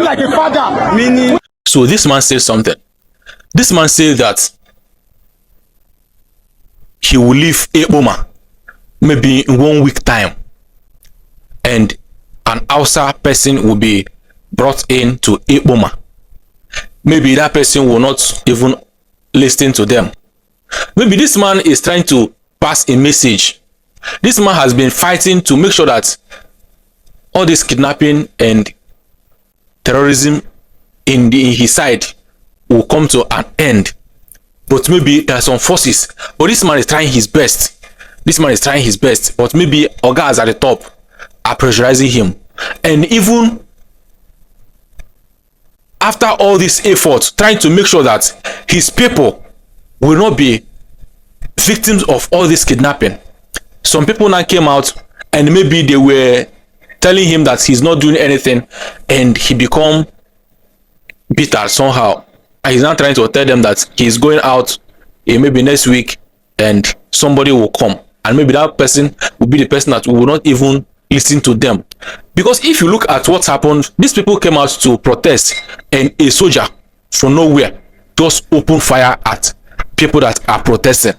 like a father. Meaning. So this man said something. This man said that he will leave Ekpoma maybe in 1 week time, and an Hausa person will be brought in to Ekpoma. Maybe that person will not even listen to them. Maybe this man is trying to pass a message. This man has been fighting to make sure that all this kidnapping and terrorism in his side will come to an end. But maybe there are some forces. But this man is trying his best. This man is trying his best. But maybe Ogas at the top are pressurizing him. And even after all this effort, trying to make sure that his people will not be victims of all this kidnapping, some people now came out and maybe they were telling him that he's not doing anything, and he become bitter somehow. And he's now trying to tell them that he's going out maybe next week and somebody will come, and maybe that person will be the person that will not even listen to them. Because if you look at what happened, these people came out to protest, and a soldier from nowhere just opened fire at people that are protesting.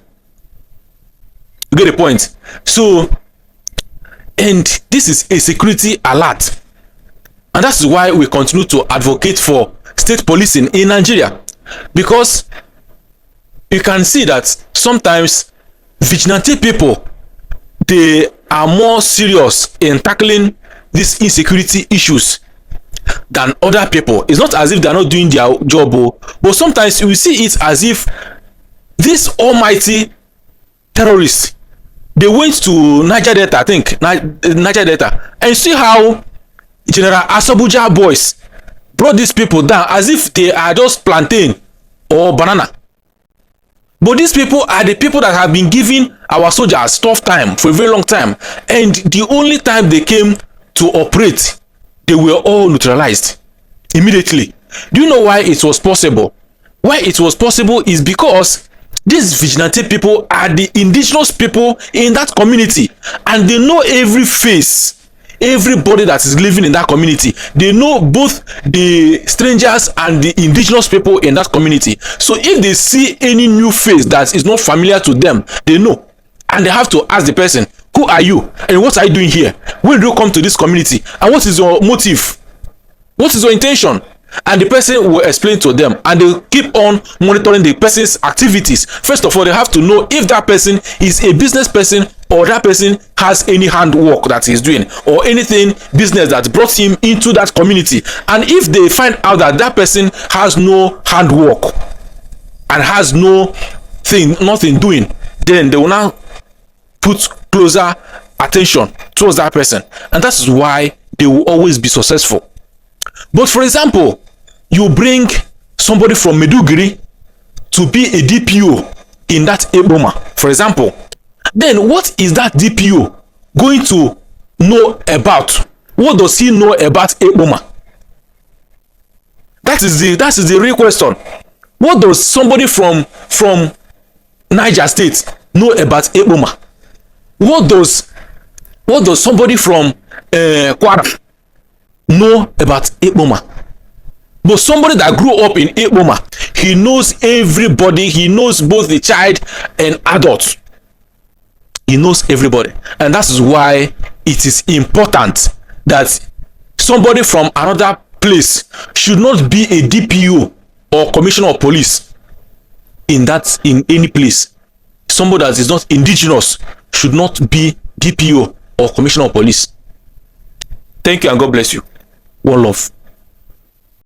You get the point? So, and this is a security alert, and that's why we continue to advocate for state policing in Nigeria, because you can see that sometimes vigilante people, they are more serious in tackling these insecurity issues than other people. It's not as if they're not doing their job, but sometimes we see it as if these almighty terrorists, they went to Niger Delta, I think, Niger Delta, and see how General Asobuja boys brought these people down as if they are just plantain or banana. But these people are the people that have been giving our soldiers tough time for a very long time, and the only time they came to operate, they were all neutralized immediately. Do you know why it was possible? Why it was possible is because these vigilante people are the indigenous people in that community, and they know every face, everybody that is living in that community. They know both the strangers and the indigenous people in that community. So if they see any new face that is not familiar to them, they know, and they have to ask the person, who are you and what are you doing here? When do you come to this community, and what is your motive? What is your intention? And the person will explain to them, and they keep on monitoring the person's activities. First of all, they have to know if that person is a business person, or that person has any handwork that he's doing, or anything business that brought him into that community. And if they find out that that person has no handwork and has nothing doing, then they will now put closer attention towards that person, and that is why they will always be successful. But for example, you bring somebody from Maiduguri to be a DPO in that Ekpoma, for example, then what is that DPO going to know about? What does he know about Ekpoma? That is the real question. What does somebody from Niger State know about Ekpoma? What does somebody from Kwara know about Ekpoma? But somebody that grew up in Ekpoma, he knows everybody. He knows both the child and adult. He knows everybody, and that is why it is important that somebody from another place should not be a DPO or commissioner of police in any place. Somebody that is not indigenous should not be DPO or commissioner of police. Thank you, and God bless you. One love.